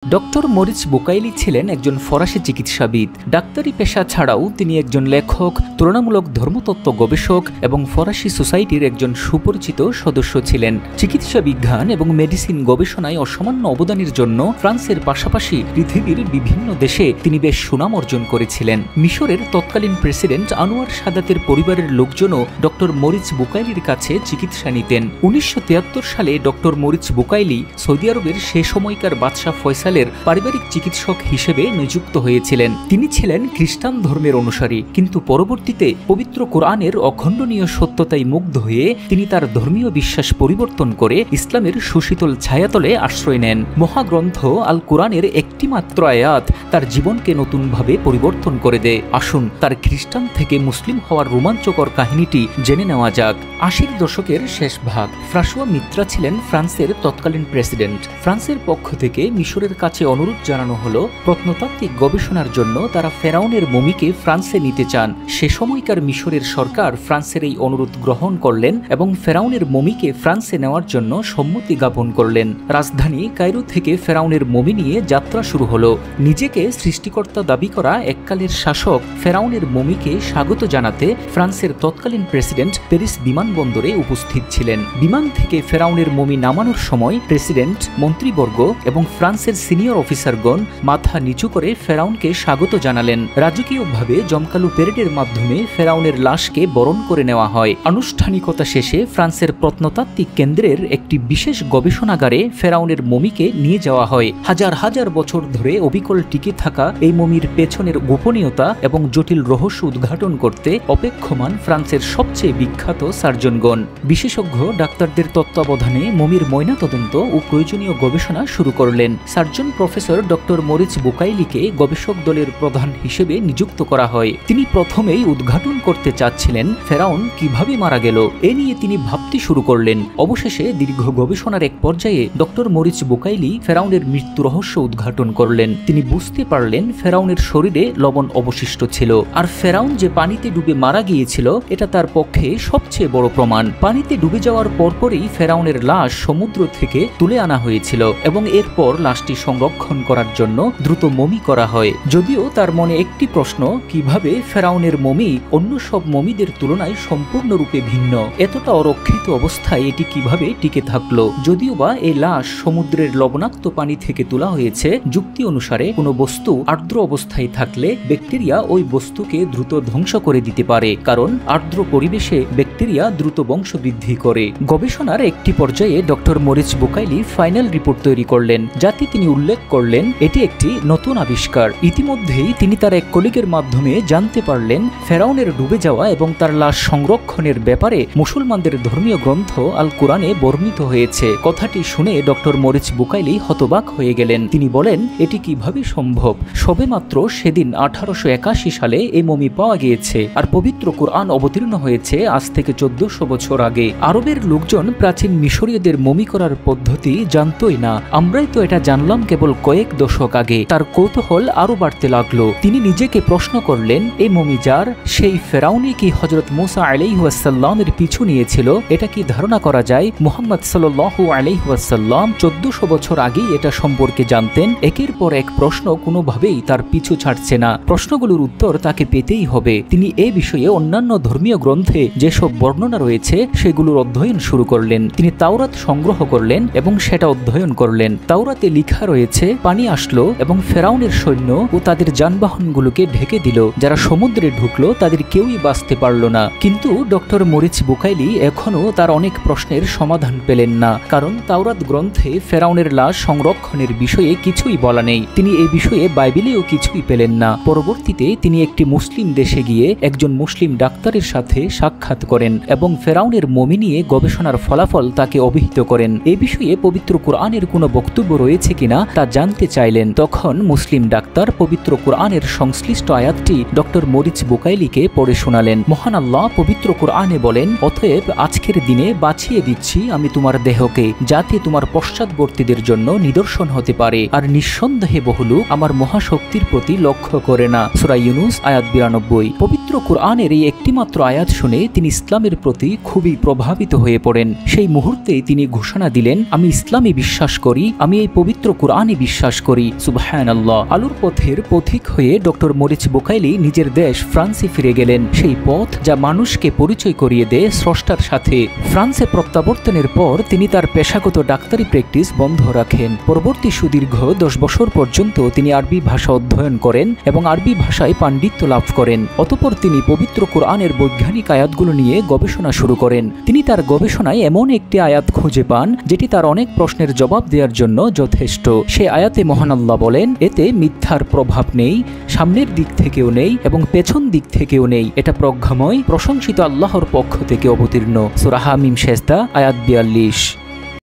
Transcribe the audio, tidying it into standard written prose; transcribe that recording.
Doctor Morris Bucaille ছিলেন একজন ফরাসি চিকিৎসাবিদ। ডাক্তারি পেশা ছাড়াও তিনি একজন লেখক, তুলনামূলক ধর্মতত্ত্ব গবেষক এবং ফরাসি সোসাইটির একজন সুপরিচিত সদস্য ছিলেন। চিকিৎসা বিজ্ঞান এবং মেডিসিন গবেষণায় অসামান্য অবদানের জন্য ফ্রান্সের পাশাপাশি পৃথিবীর বিভিন্ন দেশে তিনি বেশ সুনাম অর্জন করেছিলেন। মিশরের তৎকালীন প্রেসিডেন্ট আনোয়ার সাদাতের পরিবারের লোকজনও ডক্টর মরিস বুকাইলির কাছে চিকিৎসা নিতেন। 1973 সালে ডক্টর মরিস বুকাইলি সৌদি আরবের সে সময়কার বাদশাহ ফয়সালের পারিবারিক চিকিৎসক হিসেবে নিযুক্ত হয়েছিলেন। তিনি ছিলেন খ্রিস্টান ধর্মের অনুসারী, কিন্তু পরবর্তীতে পবিত্র কোরআনের অখণ্ডনীয় সত্যতায় মুগ্ধ হয়ে তিনি তার ধর্মীয় বিশ্বাস পরিবর্তন করে ইসলামের সুশীতল ছায়াতলে আশ্রয় নেন। মহাগ্রন্থ আল কোরআনের একটি মাত্র আয়াত তার জীবনকে নতুনভাবে পরিবর্তন করে দেয়। আসুন তার খ্রিস্টান থেকে মুসলিম হওয়ার রোমাঞ্চকর কাহিনীটি জেনে নেওয়া যাক। 80 দশকের শেষ ভাগ। ফ্রাঁসোয়া মিত্রা ছিলেন ফ্রান্সের তৎকালীন প্রেসিডেন্ট। ফ্রান্সের পক্ষ থেকে মিশরের কাছে অনুরোধ জানানো হলো প্রত্নতাত্ত্বিক গবেষণার জন্য তারা ফেরাউনের মমিকে ফ্রান্সে নিতে চান। সে সময়কার মিশরের সরকার ফ্রান্সের এই অনুরোধ গ্রহণ করলেন এবং ফেরাউনের মমিকে ফ্রান্সে নেওয়ার জন্য সম্মতি জ্ঞাপন করলেন। রাজধানী কায়রো থেকে ফেরাউনের মমি নিয়ে যাত্রা শুরু হলো। নিজেকে সৃষ্টিকর্তা দাবি করা এককালের শাসক ফেরাউনের মমিকে স্বাগত জানাতে ফ্রান্সের তৎকালীন প্রেসিডেন্ট প্যারিস বিমানবন্দরে উপস্থিত ছিলেন। বিমান থেকে ফেরাউনের মমি নামানোর সময় প্রেসিডেন্ট, মন্ত্রীবর্গ এবং ফ্রান্সের সিনিয়র অফিসারগণ মাথা নিচু করে ফেরাউনকে স্বাগত জানালেন। রাজকীয়ভাবে জমকালো প্যারেডের মাধ্যমে ফেরাউনের লাশকে বরণ করে নেওয়া হয়। আনুষ্ঠানিকতা শেষে ফ্রান্সের প্রত্নতাত্ত্বিক কেন্দ্রের একটি বিশেষ গবেষণাগারে ফেরাউনের মমিকে নিয়ে যাওয়া হয়। হাজার হাজার বছর ধরে অবিকল টিকে থাকা এই মমির পেছনের গোপনীয়তা এবং জটিল রহস্য উদ্ঘাটন করতে অপেক্ষমান ফ্রান্সের সবচেয়ে বিখ্যাত সার্জনগণ। বিশেষজ্ঞ ডাক্তারদের তত্ত্বাবধানে মমির ময়নাতদন্ত ও প্রয়োজনীয় গবেষণা শুরু করলেন। সার্জন প্রফেসর ডক্টর মরিস বুকাইলিকে গবেষক দলের প্রধান হিসেবে নিযুক্ত করা হয়। তিনি প্রথমেই উদ্ঘাটন করতে চাচ্ছিলেন ফেরাউন কিভাবে মারা গেল, এ নিয়ে তিনি ভাবতে শুরু করলেন। অবশেষে দীর্ঘ গবেষণার এক পর্যায়ে ডক্টর মরিস বুকাইলি ফেরাউনের মৃত্যু রহস্য উদ্ঘাটন করলেন। তিনি বুঝতে পারলেন ফেরাউনের শরীরে লবণ অবশিষ্ট ছিল, আর ফেরাউন যে পানিতে ডুবে মারা গিয়েছিল এটা তার পক্ষে সবচেয়ে বড় প্রমাণ। পানিতে ডুবে যাওয়ার পরপরই ফেরাউনের লাশ সমুদ্র থেকে তুলে আনা হয়েছিল এবং এরপর লাশটি সংরক্ষণ করার জন্য দ্রুত মমি করা হয়। যদিও তার মনে একটি প্রশ্ন, কিভাবে ফেরাউনের মমি অন্য সব মমিদের তুলনায় সম্পূর্ণরূপে ভিন্ন? এতটা অরক্ষিত অবস্থায় এটি কিভাবে টিকে থাকলো? যদিও বা এই লাশ সমুদ্রের লবণাক্ত পানি থেকে তোলা হয়েছে, যুক্তি অনুসারে কোনো বস্তু আর্দ্র অবস্থায় থাকলে ব্যাকটেরিয়া ওই বস্তুকে দ্রুত ধ্বংস করে দিতে পারে, কারণ আর্দ্র পরিবেশে ব্যাকটেরিয়া দ্রুত বংশবৃদ্ধি করে। গবেষণার একটি পর্যায়ে doctor Morris Bucaille final report তৈরি করলেন, যাতে তিনি উল্লেখ করলেন এটি একটি নতুন আবিষ্কার। ইতিমধ্যেই তিনি তার এক কলিগের মাধ্যমে জানতে পারলেন ফেরাউনের ডুবে যাওয়া এবং তার লাশ সংরক্ষণের ব্যাপারে মুসলমানদের ধর্মীয় গ্রন্থ আল কোরআনে বর্ণিত হয়েছে। কথাটি শুনে ডক্টর মরিস বুকাইলি হতবাক হয়ে গেলেন। তিনি বলেন, এটি কিভাবে সম্ভব? সবেমাত্র সেদিন 1881 সালে এই মমি পাওয়া গিয়েছে, আর পবিত্র কোরআন অবতীর্ণ হয়েছে আজ থেকে 1400 বছর আগে। আরবের লোকজন প্রাচীন মিশরীয়দের মমি করার পদ্ধতি জানতই না, আমরাই তো এটা জানলাম কেবল কয়েক দশক আগে। তার কৌতূহল আরো বাড়তে লাগলো। তিনি নিজেকে প্রশ্ন করলেন, এই মমি যার, সেই ফেরাউনই কি হযরত মুসা আলাইহিস সালামের পিছু নিয়েছিল? এটা কি ধারণা করা যায় মুহাম্মদ সাল্লাল্লাহু আলাইহি ওয়াসাল্লাম 1400 বছর আগেই এটা সম্পর্কে জানতেন? একের পর এক প্রশ্ন কোনোভাবেই তার পিছু ছাড়ছে না। প্রশ্নগুলোর উত্তর তাকে পেতেই হবে। তিনি এই বিষয়ে অন্যান্য ধর্মীয় গ্রন্থে যেসব বর্ণনা রয়েছে সেগুলোর অধ্যয়ন শুরু করলেন। তিনি তাওরাত সংগ্রহ করলেন এবং সেটা অধ্যয়ন করলেন। তাওরাতে লেখা রয়েছে, পানি আসলো এবং ফেরাউনের সৈন্য ও তাদের যানবাহনগুলোকে ঢেকে দিল। যারা সমুদ্রে ঢুকলো তাদের কেউই বাঁচতে পারল না। কিন্তু ডক্টর মরিস বুকাইলি এখনও তার অনেক প্রশ্নের সমাধান পেলেন না, কারণ তাওরাত গ্রন্থে ফেরাউনের লাশ সংরক্ষণের বিষয়ে কিছুই বলা নেই। তিনি এই বিষয়ে বাইবেলেও কিছুই পেলেন না। পরবর্তীতে তিনি একটি মুসলিম দেশে গিয়ে একজন মুসলিম ডাক্তারের সাথে সাক্ষাৎ করেন এবং ফেরাউনের মমি নিয়ে গবেষণার ফলাফল তাকে অভিহিত করেন। এই বিষয়ে পবিত্র কোরআনের কোনো বক্তব্য রয়েছে কিনা তা জানতে চাইলেন। তখন মুসলিম ডাক্তার পবিত্র কোরআনের সংশ্লিষ্ট আয়াতটি ডক্টর মরিস বুকাইলিকে পড়ে শোনালেন। মহান আল্লাহ পবিত্র কোরআনে বলেন, অতএব আজকের দিনে বাঁচিয়ে দিচ্ছি আমি তোমার দেহকে, যাতে তোমার পশ্চাৎবর্তীদের জন্য নিদর্শন হতে পারে, আর নিঃসন্দেহে বহু আমার মহাশক্তির প্রতি লক্ষ্য করে না। সূরা ইউনুস আয়াত 92। পবিত্র কোরআনের এই একটিমাত্র আয়াত শুনে তিনি ইসলামের প্রতি খুবই প্রভাবিত হয়ে পড়েন। সেই মুহূর্তেই তিনি ঘোষণা দিলেন, আমি ইসলামে বিশ্বাস করি, আমি এই পবিত্র কোরআন কুরআনে বিশ্বাস করি। সুবহানাল্লাহ। আলোর পথের পথিক হয়ে ডক্টর মরিস বুকাইলি নিজের দেশ ফ্রান্সে ফিরে গেলেন, সেই পথ যা মানুষকে পরিচয় করিয়ে দেয় স্রষ্টার সাথে। ফ্রান্সে প্রত্যাবর্তনের পর তিনি তার পেশাগত ডাক্তারি প্র্যাকটিস বন্ধ রাখেন। পরবর্তী সুদীর্ঘ 10 বছর পর্যন্ত তিনি আরবি ভাষা অধ্যয়ন করেন এবং আরবি ভাষায় পাণ্ডিত্য লাভ করেন। অতঃপর তিনি পবিত্র কুরআনের বৈজ্ঞানিক আয়াতগুলো নিয়ে গবেষণা শুরু করেন। তিনি তার গবেষণায় এমন একটি আয়াত খুঁজে পান যেটি তার অনেক প্রশ্নের জবাব দেওয়ার জন্য যথেষ্ট। সে আয়াতে মহান আল্লাহ বলেন, এতে মিথ্যার প্রভাব নেই, সামনের দিক থেকেও নেই এবং পেছন দিক থেকেও নেই, এটা প্রজ্ঞাময় প্রশংসিত আল্লাহর পক্ষ থেকে অবতীর্ণ। সূরা হামিম সেজদা আয়াত 42।